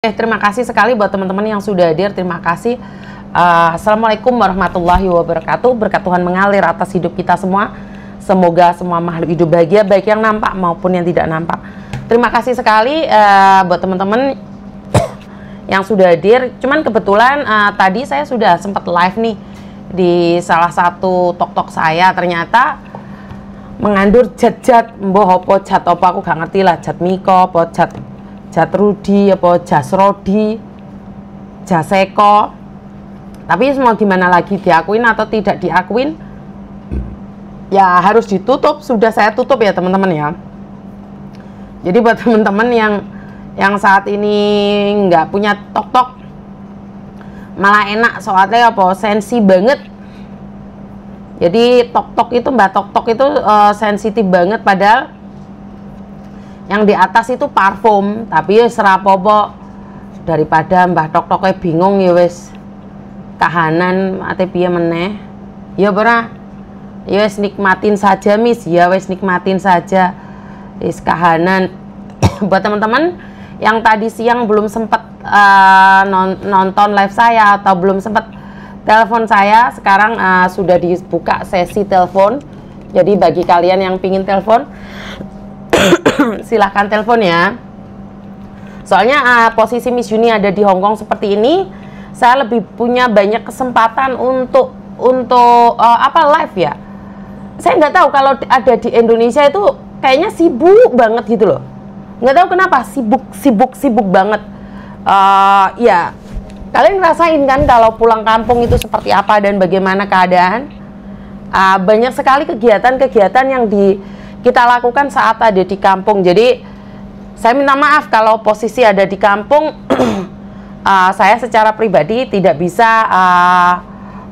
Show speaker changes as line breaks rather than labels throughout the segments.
Terima kasih sekali buat teman-teman yang sudah hadir. Terima kasih. Assalamualaikum warahmatullahi wabarakatuh. Berkat Tuhan mengalir atas hidup kita semua. Semoga semua makhluk hidup bahagia, baik yang nampak maupun yang tidak nampak. Terima kasih sekali buat teman-teman yang sudah hadir. Cuman kebetulan tadi saya sudah sempat live nih di salah satu tok-tok saya. Ternyata mengandur jat-jat, mbah apa jat apa aku gak ngerti lah, jat Miko apa jat Rudi apa jas Rodi, Jaseko. Tapi mau gimana lagi, diakuin atau tidak diakuin ya harus ditutup. Sudah saya tutup ya teman-teman ya. Jadi buat teman-teman yang saat ini nggak punya tok-tok, malah enak soalnya apa, sensi banget. Jadi tok-tok itu, mbak tok-tok itu sensitif banget, padahal yang di atas itu parfum. Tapi ya serapopo, daripada mbah tok-toknya bingung ya wes kahanan ate piye meneh ya pernah ya wes nikmatin saja mis, ya wes nikmatin saja wes kahanan. Buat teman-teman yang tadi siang belum sempat nonton live saya atau belum sempat telepon saya, sekarang sudah dibuka sesi telepon. Jadi bagi kalian yang pingin telepon silahkan telepon ya. Soalnya posisi Miss Yuni ada di Hong Kong seperti ini, saya lebih punya banyak kesempatan untuk live ya. Saya nggak tahu kalau ada di Indonesia itu kayaknya sibuk banget gitu loh. Nggak tahu kenapa sibuk banget. Ya kalian ngerasain kan kalau pulang kampung itu seperti apa dan bagaimana keadaan. Banyak sekali kegiatan-kegiatan yang kita lakukan saat ada di kampung. Jadi saya minta maaf kalau posisi ada di kampung saya secara pribadi tidak bisa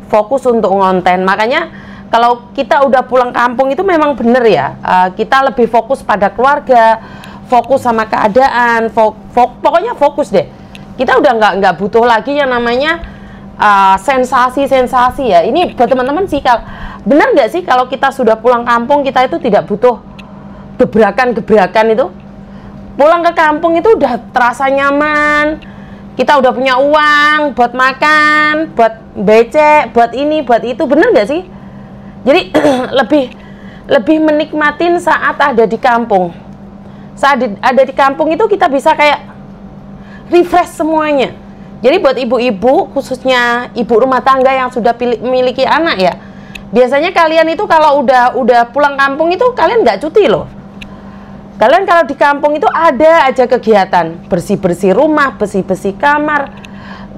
fokus untuk ngonten. Makanya kalau kita udah pulang kampung itu memang bener ya, kita lebih fokus pada keluarga, fokus sama keadaan, pokoknya fokus deh. Kita udah nggak butuh lagi yang namanya sensasi-sensasi ya. Ini buat teman-teman sih, benar nggak sih kalau kita sudah pulang kampung kita itu tidak butuh gebrakan-gebrakan itu? Pulang ke kampung itu udah terasa nyaman, kita udah punya uang buat makan, buat becek, buat ini, buat itu, bener nggak sih? Jadi lebih menikmatin saat ada di kampung. Saat ada di kampung itu kita bisa kayak refresh semuanya. Jadi buat ibu-ibu, khususnya ibu rumah tangga yang sudah memiliki anak ya, biasanya kalian itu kalau udah pulang kampung itu kalian nggak cuti loh. Kalian kalau di kampung itu ada aja kegiatan, bersih-bersih rumah, bersih-bersih kamar,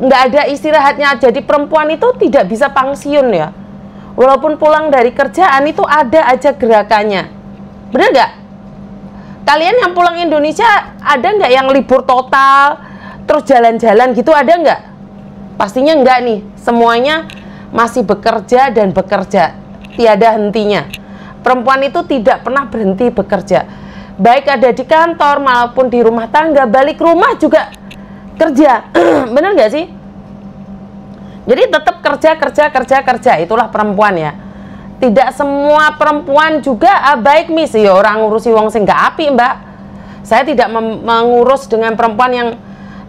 nggak ada istirahatnya. Jadi perempuan itu tidak bisa pensiun ya. Walaupun pulang dari kerjaan itu ada aja gerakannya. Bener nggak? Kalian yang pulang Indonesia ada nggak yang libur total, terus jalan-jalan gitu, ada nggak? Pastinya nggak nih. Semuanya masih bekerja dan bekerja, tiada hentinya. Perempuan itu tidak pernah berhenti bekerja, baik ada di kantor maupun di rumah tangga, balik rumah juga kerja. Bener nggak sih? Jadi tetap kerja, itulah perempuan ya. Tidak semua perempuan juga baik mis ya, orang ngurusi wong sing nggak apik mbak. Saya tidak mengurus dengan perempuan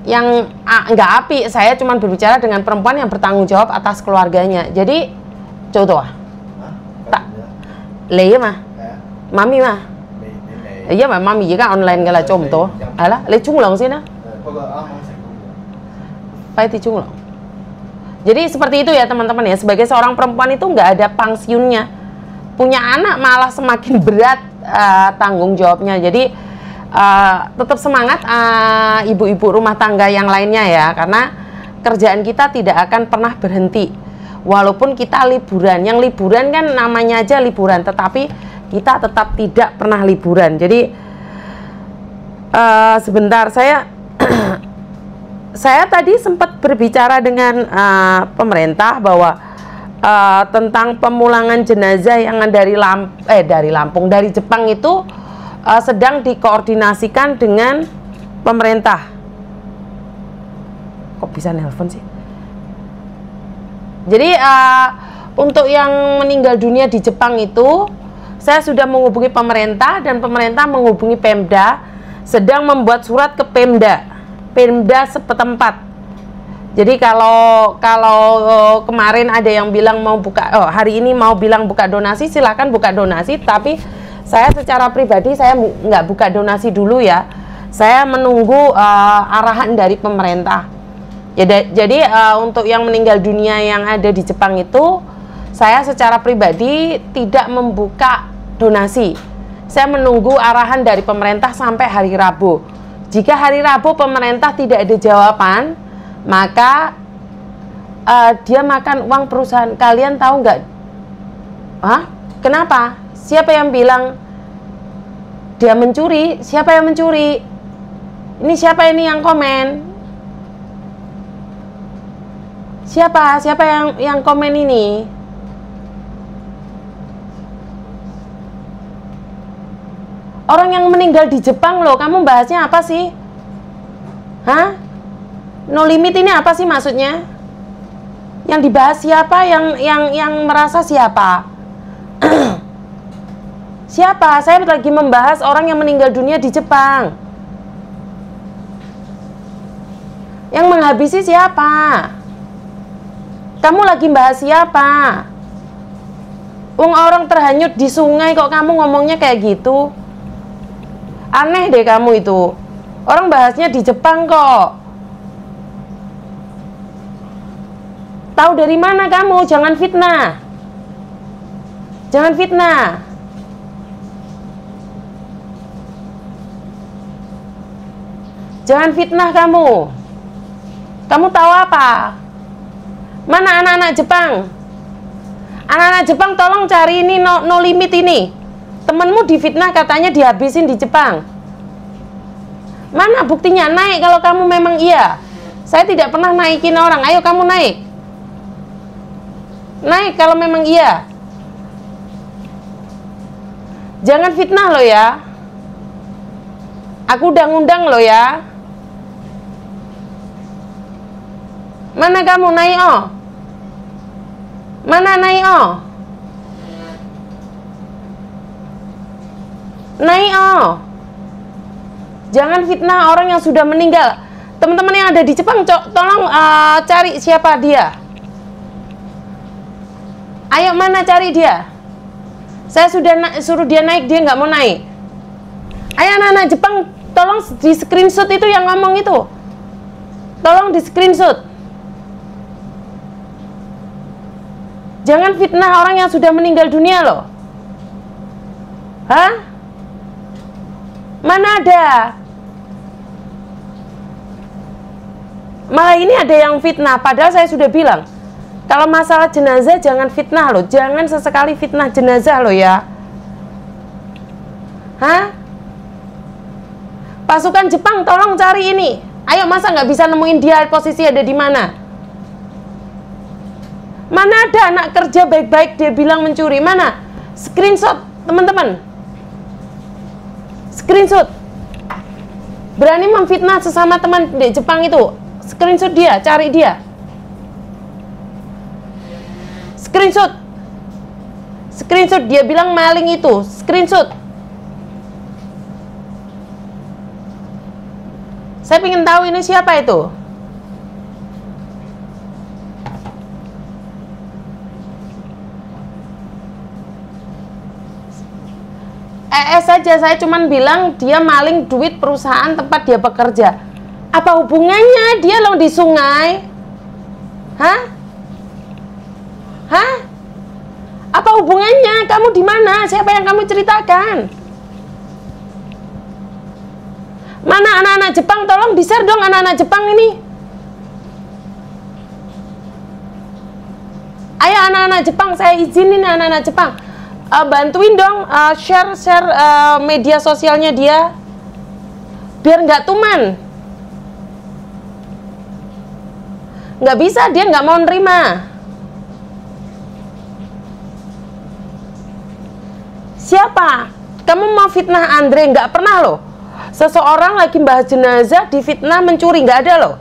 yang nggak apik. Saya cuma berbicara dengan perempuan yang bertanggung jawab atas keluarganya. Jadi contoh tak leh mah mami mah iya mà mami gì cả online cái là chôm to là lấy chung lòng sih nah Pak chung lòng. Jadi seperti itu ya teman-teman ya. Sebagai seorang perempuan itu nggak ada pensiunnya. Punya anak malah semakin berat tanggung jawabnya. Jadi tetap semangat ibu-ibu rumah tangga yang lainnya ya, karena kerjaan kita tidak akan pernah berhenti walaupun kita liburan. Yang liburan kan namanya aja liburan, tetapi kita tetap tidak pernah liburan. Jadi sebentar, saya tadi sempat berbicara dengan pemerintah bahwa tentang pemulangan jenazah yang dari Jepang itu sedang dikoordinasikan dengan pemerintah. Kok bisa nelpon sih? Jadi untuk yang meninggal dunia di Jepang itu saya sudah menghubungi pemerintah dan pemerintah menghubungi Pemda, sedang membuat surat ke Pemda Pemda setempat. Jadi kalau kemarin ada yang bilang mau buka, hari ini mau bilang buka donasi, silahkan buka donasi. Tapi saya secara pribadi saya nggak buka donasi dulu ya. Saya menunggu arahan dari pemerintah. Jadi untuk yang meninggal dunia yang ada di Jepang itu, saya secara pribadi tidak membuka donasi. Saya menunggu arahan dari pemerintah sampai hari Rabu. Jika hari Rabu pemerintah tidak ada jawaban, maka dia makan uang perusahaan. Kalian tahu nggak? Hah? Kenapa? Siapa yang bilang dia mencuri? Siapa yang mencuri? Ini siapa ini yang komen? Siapa yang komen ini? Orang yang meninggal di Jepang loh. Kamu bahasnya apa sih? Hah? No limit ini apa sih maksudnya? Yang dibahas siapa? Yang merasa siapa? Siapa? Saya lagi membahas orang yang meninggal dunia di Jepang. Yang menghabisi siapa? Kamu lagi bahas siapa? Orang terhanyut di sungai kok kamu ngomongnya kayak gitu? Aneh deh kamu itu. Orang bahasnya di Jepang kok. Tahu dari mana kamu? Jangan fitnah. Jangan fitnah. Jangan fitnah kamu. Kamu tahu apa? Mana anak-anak Jepang? Anak-anak Jepang tolong cari ini no limit ini. Temenmu difitnah katanya dihabisin di Jepang. Mana buktinya? Naik kalau kamu memang iya. Saya tidak pernah naikin orang. Ayo kamu naik. Naik kalau memang iya. Jangan fitnah lo ya. Aku udah ngundang lo ya. Mana kamu naik oh? Mana naik oh? Naik oh. Jangan fitnah orang yang sudah meninggal. Teman-teman yang ada di Jepang, tolong cari siapa dia. Ayo mana cari dia. Saya sudah suruh dia naik, dia nggak mau naik. Ayo anak-anak Jepang, tolong di screenshot itu yang ngomong itu. Tolong di screenshot. Jangan fitnah orang yang sudah meninggal dunia loh. Hah? Mana ada? Malah ini ada yang fitnah. Padahal saya sudah bilang, kalau masalah jenazah jangan fitnah loh. Jangan sesekali fitnah jenazah loh ya. Hah? Pasukan Jepang tolong cari ini. Ayo, masa nggak bisa nemuin dia posisi ada di mana? Mana ada anak kerja baik-baik dia bilang mencuri? Mana? Screenshot teman-teman. Screenshot. Berani memfitnah sesama teman di Jepang itu. Screenshot dia, cari dia. Screenshot. Screenshot dia bilang maling itu. Screenshot. Saya ingin tahu ini siapa itu. Saja saya cuman bilang dia maling duit perusahaan tempat dia bekerja. Apa hubungannya dia lo di sungai? Hah? Hah? Apa hubungannya? Kamu di mana? Siapa yang kamu ceritakan? Mana anak-anak Jepang? Tolong di-share dong anak-anak Jepang ini. Ayo anak-anak Jepang, saya izinin anak-anak Jepang. Bantuin dong share media sosialnya dia biar nggak tuman. Nggak bisa, dia nggak mau nerima. Siapa? Kamu mau fitnah Andre? Nggak pernah loh. Seseorang lagi bahas jenazah difitnah mencuri, nggak ada loh.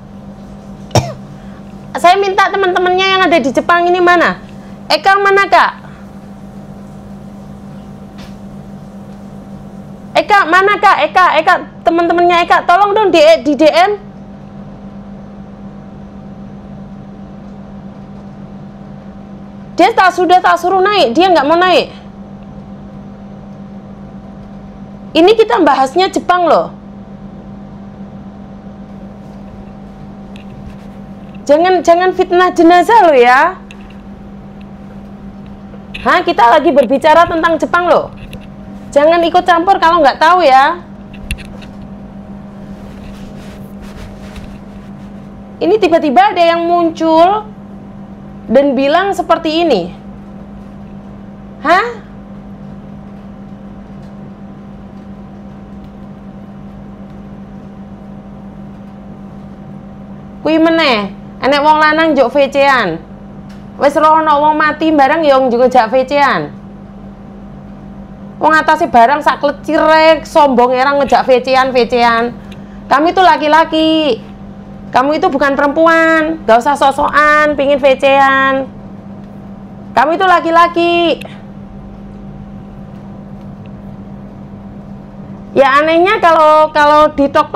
Saya minta teman-temannya yang ada di Jepang ini mana? Eka mana kak? Eka mana kak? Eka teman-temannya Eka, tolong dong di DM. Dia sudah tak suruh naik, dia nggak mau naik. Ini kita bahasnya Jepang loh. Jangan fitnah jenazah loh ya. Hah, kita lagi berbicara tentang Jepang loh. Jangan ikut campur kalau nggak tahu ya. Ini tiba-tiba ada yang muncul dan bilang seperti ini. Hah? Kuwi meneh, enek wong lanang njuk VC-an. Wis rono wong mati barang ya juga jak VC-an. Wong atase barang sak klecirek, sombong erang ngejak VC-an. Kami itu laki-laki. Kamu itu bukan perempuan, gak usah sok-sokan pingin VC-an. Kamu itu laki-laki. Ya anehnya kalau di TikTok